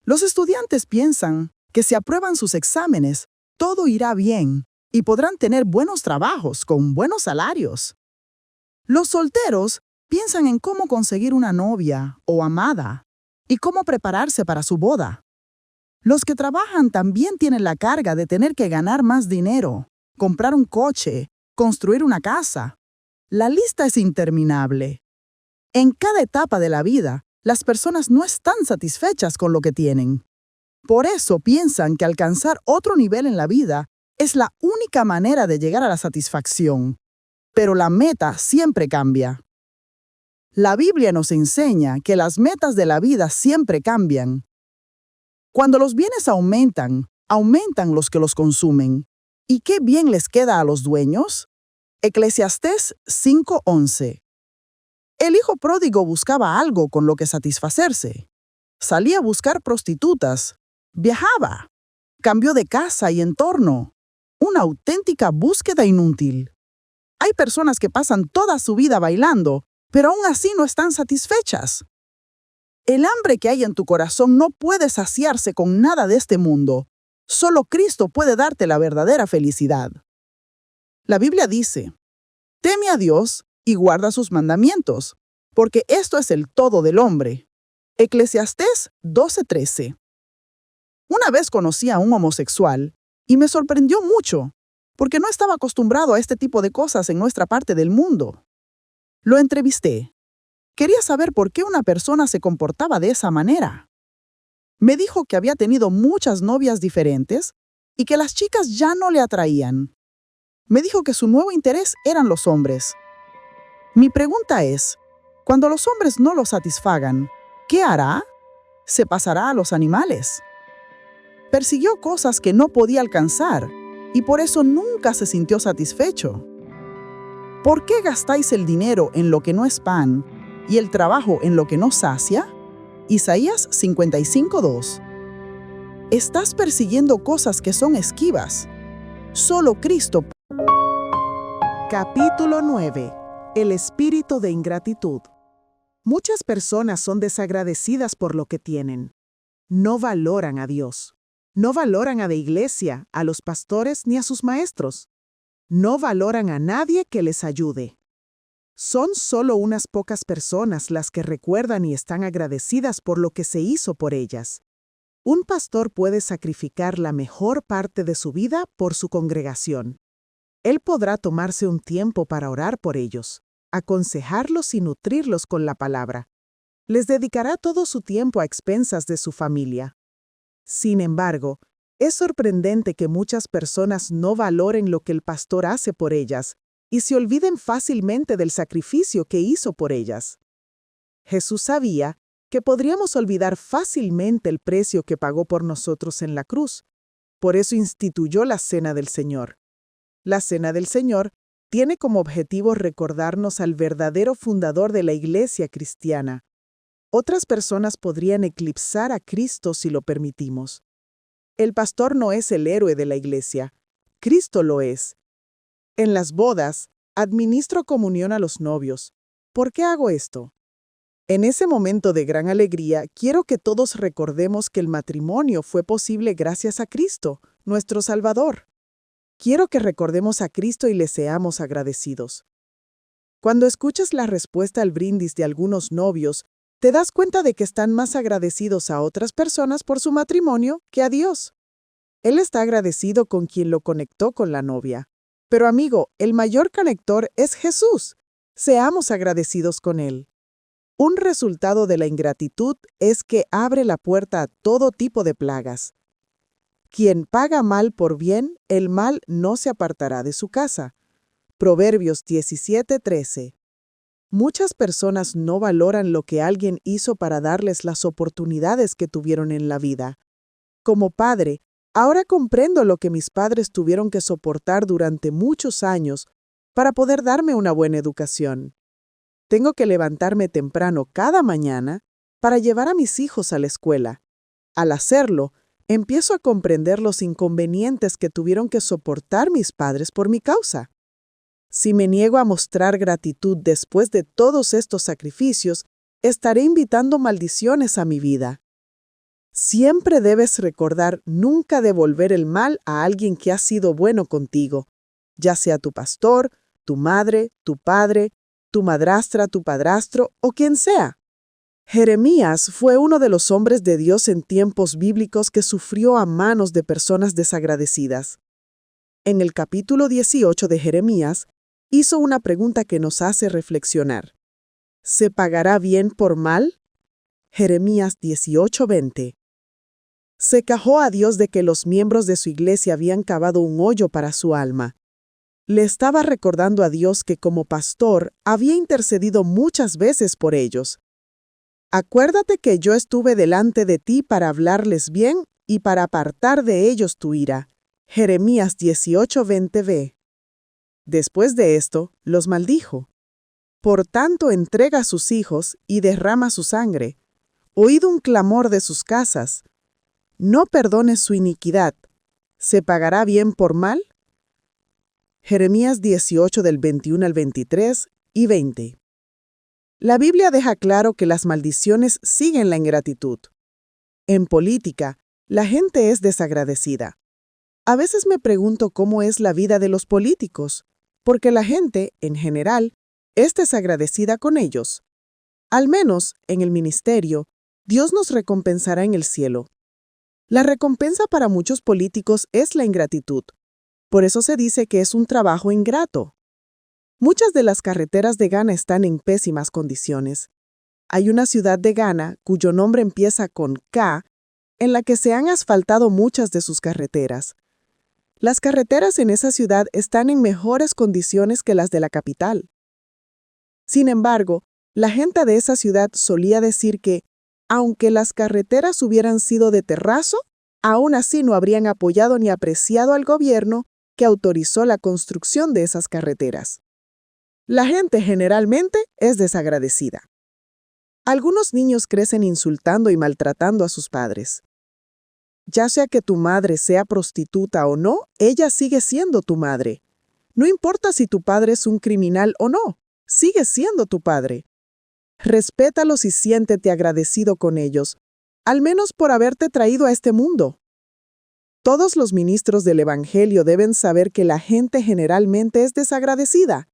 Speaker 2: Los estudiantes piensan que si aprueban sus exámenes, todo irá bien y podrán tener buenos trabajos con buenos salarios. Los solteros piensan en cómo conseguir una novia o amada y cómo prepararse para su boda. Los que trabajan también tienen la carga de tener que ganar más dinero, comprar un coche, construir una casa. La lista es interminable. En cada etapa de la vida, las personas no están satisfechas con lo que tienen. Por eso piensan que alcanzar otro nivel en la vida es la única manera de llegar a la satisfacción. Pero la meta siempre cambia. La Biblia nos enseña que las metas de la vida siempre cambian. Cuando los bienes aumentan, aumentan los que los consumen. ¿Y qué bien les queda a los dueños? Eclesiastés 5:11. El hijo pródigo buscaba algo con lo que satisfacerse. Salía a buscar prostitutas. Viajaba. Cambió de casa y entorno. Una auténtica búsqueda inútil. Hay personas que pasan toda su vida bailando, pero aún así no están satisfechas. El hambre que hay en tu corazón no puede saciarse con nada de este mundo. Solo Cristo puede darte la verdadera felicidad. La Biblia dice: teme a Dios y guarda sus mandamientos, porque esto es el todo del hombre. Eclesiastés 12:13. Una vez conocí a un homosexual y me sorprendió mucho, porque no estaba acostumbrado a este tipo de cosas en nuestra parte del mundo. Lo entrevisté.
Speaker 1: Quería saber por qué una persona se comportaba de esa manera. Me dijo que había tenido muchas novias diferentes y que las chicas ya no le atraían. Me dijo que su nuevo interés eran los hombres. Mi pregunta es, cuando los hombres no lo satisfagan, ¿qué hará? ¿Se pasará a los animales? Persiguió cosas que no podía alcanzar y por eso nunca se sintió satisfecho. ¿Por qué gastáis el dinero en lo que no es pan y el trabajo en lo que no sacia? Isaías 55:2. Estás persiguiendo cosas que son esquivas. Solo Cristo.
Speaker 2: Capítulo 9. El espíritu de ingratitud. Muchas personas son desagradecidas por lo que tienen. No valoran a Dios. No valoran a la iglesia, a los pastores ni a sus maestros. No valoran a nadie que les ayude. Son solo unas pocas personas las que recuerdan y están agradecidas por lo que se hizo por ellas. Un pastor puede sacrificar la mejor parte de su vida por su congregación. Él podrá tomarse un tiempo para orar por ellos, aconsejarlos y nutrirlos con la palabra. Les dedicará todo su tiempo a expensas de su familia. Sin embargo, es sorprendente que muchas personas no valoren lo que el pastor hace por ellas y se olviden fácilmente del sacrificio que hizo por ellas. Jesús sabía que podríamos olvidar fácilmente el precio que pagó por nosotros en la cruz. Por eso instituyó la Cena del Señor. La Cena del Señor tiene como objetivo recordarnos al verdadero fundador de la Iglesia cristiana. Otras personas podrían eclipsar a Cristo si lo permitimos. El pastor no es el héroe de la Iglesia, Cristo lo es. En las bodas, administro comunión a los novios. ¿Por qué hago esto? En ese momento de gran alegría, quiero que todos recordemos que el matrimonio fue posible gracias a Cristo, nuestro Salvador. Quiero que recordemos a Cristo y le seamos agradecidos. Cuando escuchas la respuesta al brindis de algunos novios, te das cuenta de que están más agradecidos a otras personas por su matrimonio que a Dios. Él está agradecido con quien lo conectó con la novia. Pero amigo, el mayor conector es Jesús. Seamos agradecidos con Él. Un resultado de la ingratitud es que abre la puerta a todo tipo de plagas. Quien paga mal por bien, el mal no se apartará de su casa. Proverbios 17:13. Muchas personas no valoran lo que alguien hizo para darles las oportunidades que tuvieron en la vida. Como padre, ahora comprendo lo que mis padres tuvieron que soportar durante muchos años para poder darme una buena educación. Tengo que levantarme temprano cada mañana para llevar a mis hijos a la escuela. Al hacerlo, empiezo a comprender los inconvenientes que tuvieron que soportar mis padres por mi causa. Si me niego a mostrar gratitud después de todos estos sacrificios, estaré invitando maldiciones a mi vida. Siempre debes recordar nunca devolver el mal a alguien que ha sido bueno contigo, ya sea tu pastor, tu madre, tu padre, tu madrastra, tu padrastro o quien sea. Jeremías fue uno de los hombres de Dios en tiempos bíblicos que sufrió a manos de personas desagradecidas. En el capítulo 18 de Jeremías, hizo una pregunta que nos hace reflexionar. ¿Se pagará bien por mal? Jeremías 18:20. Se quejó a Dios de que los miembros de su iglesia habían cavado un hoyo para su alma. Le estaba recordando a Dios que como pastor había intercedido muchas veces por ellos. Acuérdate que yo estuve delante de ti para hablarles bien y para apartar de ellos tu ira. Jeremías 18:20b. Después de esto, los maldijo. Por tanto, entrega a sus hijos y derrama su sangre. Oíd un clamor de sus casas. No perdones su iniquidad. ¿Se pagará bien por mal? Jeremías 18 del 21 al 23 y 20. La Biblia deja claro que las maldiciones siguen la ingratitud. En política, la gente es desagradecida. A veces me pregunto cómo es la vida de los políticos, porque la gente, en general, es desagradecida con ellos. Al menos, en el ministerio, Dios nos recompensará en el cielo. La recompensa para muchos políticos es la ingratitud. Por eso se dice que es un trabajo ingrato. Muchas de las carreteras de Ghana están en pésimas condiciones, Hay una ciudad de Ghana, cuyo nombre empieza con K, en la que se han asfaltado muchas de sus carreteras. Las carreteras en esa ciudad están en mejores condiciones que las de la capital. Sin embargo, la gente de esa ciudad solía decir que, aunque las carreteras hubieran sido de terrazo, aún así no habrían apoyado ni apreciado al gobierno que autorizó la construcción de esas carreteras. La gente generalmente es desagradecida. Algunos niños crecen insultando y maltratando a sus padres. Ya sea que tu madre sea prostituta o no, ella sigue siendo tu madre. No importa si tu padre es un criminal o no, sigue siendo tu padre. Respétalos y siéntete agradecido con ellos, al menos por haberte traído a este mundo. Todos los ministros del Evangelio deben saber que la gente generalmente es desagradecida.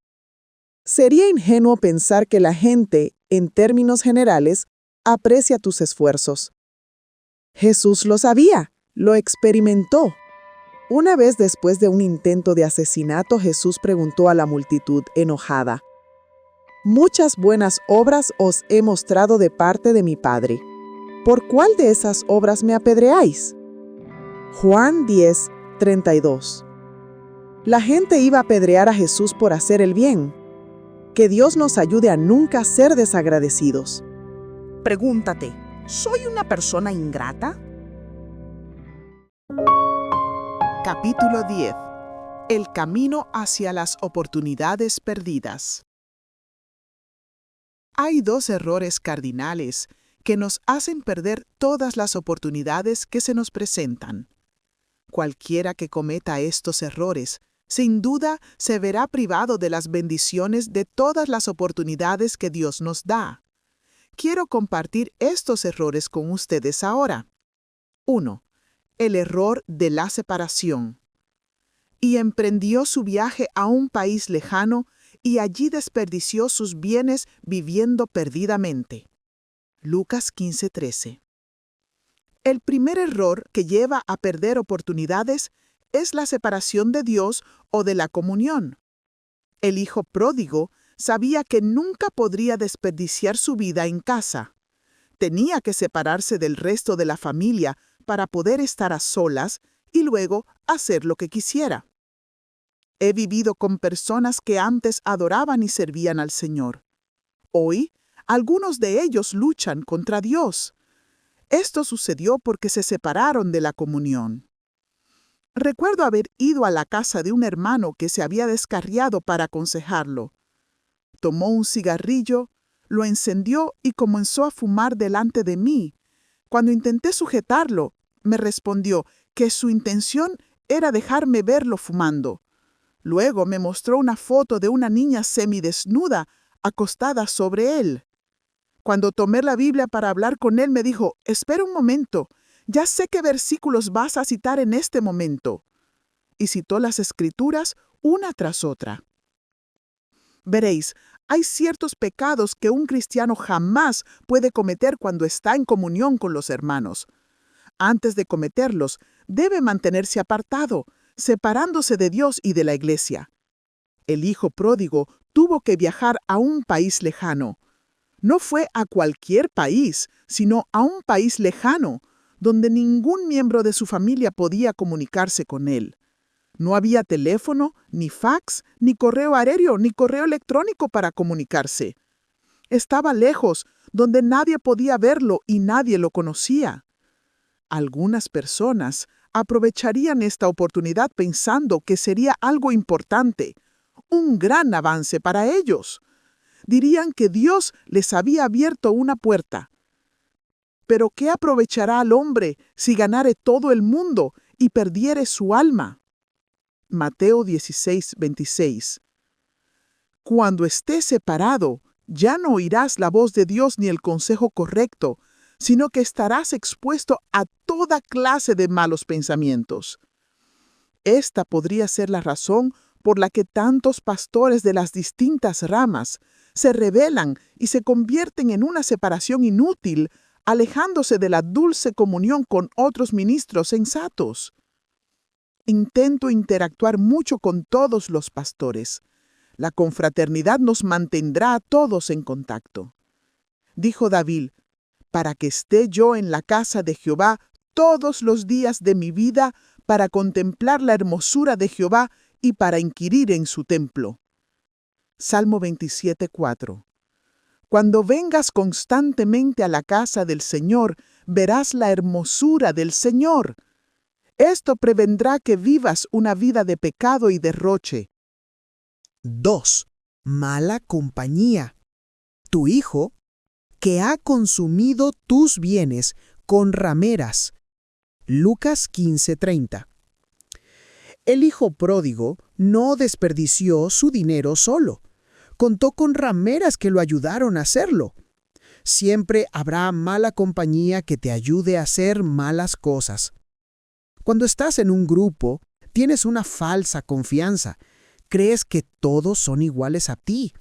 Speaker 2: Sería ingenuo pensar que la gente, en términos generales, aprecia tus esfuerzos. Jesús lo sabía, lo experimentó. Una vez después de un intento de asesinato, Jesús preguntó a la multitud enojada: «Muchas buenas obras os he mostrado de parte de mi Padre. ¿Por cuál de esas obras me apedreáis?». Juan 10, 32. La gente iba a apedrear a Jesús por hacer el bien. Que Dios nos ayude a nunca ser desagradecidos.
Speaker 1: Pregúntate, ¿soy una persona ingrata? Capítulo 10. El camino hacia las oportunidades perdidas. Hay dos errores cardinales que nos hacen perder todas las oportunidades que se nos presentan. Cualquiera que cometa estos errores, sin duda se verá privado de las bendiciones de todas las oportunidades que Dios nos da. Quiero compartir estos errores con ustedes ahora. 1. El error de la separación. Y emprendió su viaje a un país lejano y allí desperdició sus bienes viviendo perdidamente. Lucas 15:13. El primer error que lleva a perder oportunidades es la separación de Dios o de la comunión. El hijo pródigo sabía que nunca podría desperdiciar su vida en casa. Tenía que separarse del resto de la familia para poder estar a solas y luego hacer lo que quisiera. He vivido con personas que antes adoraban y servían al Señor. Hoy, algunos de ellos luchan contra Dios. Esto sucedió porque se separaron de la comunión. Recuerdo haber ido a la casa de un hermano que se había descarriado para aconsejarlo. Tomó un cigarrillo, lo encendió y comenzó a fumar delante de mí. Cuando intenté sujetarlo, me respondió que su intención era dejarme verlo fumando. Luego me mostró una foto de una niña semidesnuda acostada sobre él. Cuando tomé la Biblia para hablar con él, me dijo: «Espera un momento, ya sé qué versículos vas a citar en este momento». Y citó las Escrituras una tras otra. Veréis, hay ciertos pecados que un cristiano jamás puede cometer cuando está en comunión con los hermanos. Antes de cometerlos, debe mantenerse apartado, separándose de Dios y de la iglesia. El hijo pródigo tuvo que viajar a un país lejano. No fue a cualquier país, sino a un país lejano, donde ningún miembro de su familia podía comunicarse con él. No había teléfono, ni fax, ni correo aéreo, ni correo electrónico para comunicarse. Estaba lejos, donde nadie podía verlo y nadie lo conocía. Algunas personas aprovecharían esta oportunidad pensando que sería algo importante, un gran avance para ellos. Dirían que Dios les había abierto una puerta. Pero ¿qué aprovechará al hombre si ganare todo el mundo y perdiere su alma? Mateo 16:26. Cuando estés separado, ya no oirás la voz de Dios ni el consejo correcto, sino que estarás expuesto a toda clase de malos pensamientos. Esta podría ser la razón por la que tantos pastores de las distintas ramas se rebelan y se convierten en una separación inútil, alejándose de la dulce comunión con otros ministros sensatos. Intento interactuar mucho con todos los pastores. La confraternidad nos mantendrá a todos en contacto.
Speaker 2: Dijo David, para que esté yo en la casa de Jehová todos los días de mi vida, para contemplar la hermosura de Jehová y para inquirir en su templo. Salmo 27:4. Cuando vengas constantemente a la casa del Señor, verás la hermosura del Señor. Esto prevendrá que vivas una vida de pecado y derroche.
Speaker 5: 2. Mala compañía. Tu hijo, que ha consumido tus bienes con rameras. Lucas 15:30. El hijo pródigo no desperdició su dinero solo. Contó con rameras que lo ayudaron a hacerlo. Siempre habrá mala compañía que te ayude a hacer malas cosas. Cuando estás en un grupo, tienes una falsa confianza. Crees que todos son iguales a ti.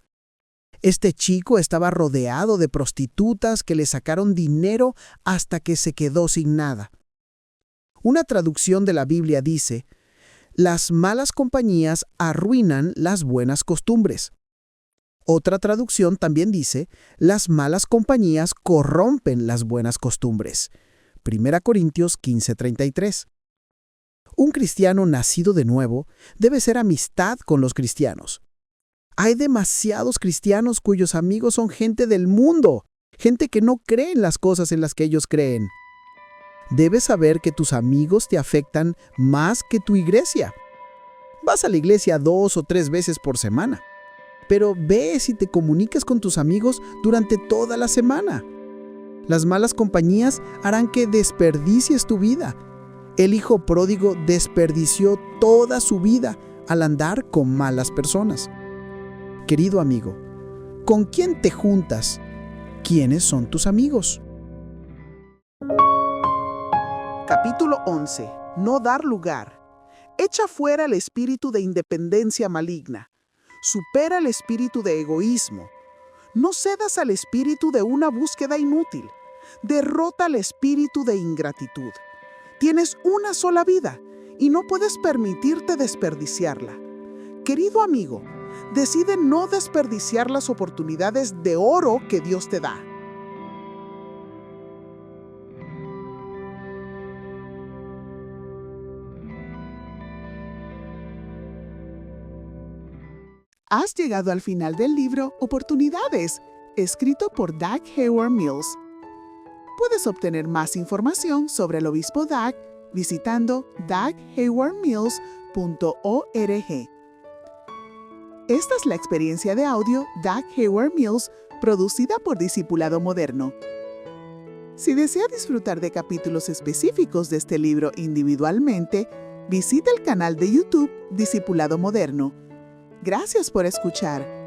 Speaker 5: Este chico estaba rodeado de prostitutas que le sacaron dinero hasta que se quedó sin nada. Una traducción de la Biblia dice, las malas compañías arruinan las buenas costumbres. Otra traducción también dice, las malas compañías corrompen las buenas costumbres. 1 Corintios 15:33. Un cristiano nacido de nuevo debe ser amistad con los cristianos. Hay demasiados cristianos cuyos amigos son gente del mundo, gente que no cree en las cosas en las que ellos creen. Debes saber que tus amigos te afectan más que tu iglesia. Vas a la iglesia 2 o 3 veces por semana, pero ve si te comunicas con tus amigos durante toda la semana. Las malas compañías harán que desperdicies tu vida. El hijo pródigo desperdició toda su vida al andar con malas personas. Querido amigo, ¿con quién te juntas? ¿Quiénes son tus amigos?
Speaker 2: Capítulo 11. No dar lugar. Echa fuera el espíritu de independencia maligna. Supera el espíritu de egoísmo. No cedas al espíritu de una búsqueda inútil. Derrota al espíritu de ingratitud. Tienes una sola vida y no puedes permitirte desperdiciarla. Querido amigo, decide no desperdiciar las oportunidades de oro que Dios te da. Has llegado al final del libro Oportunidades, escrito por Doug Hayward Mills. Puedes obtener más información sobre el obispo Doug visitando doughaywardmills.org. Esta es la experiencia de audio Doug Hayward Mills, producida por Discipulado Moderno. Si desea disfrutar de capítulos específicos de este libro individualmente, visita el canal de YouTube Discipulado Moderno. Gracias por escuchar.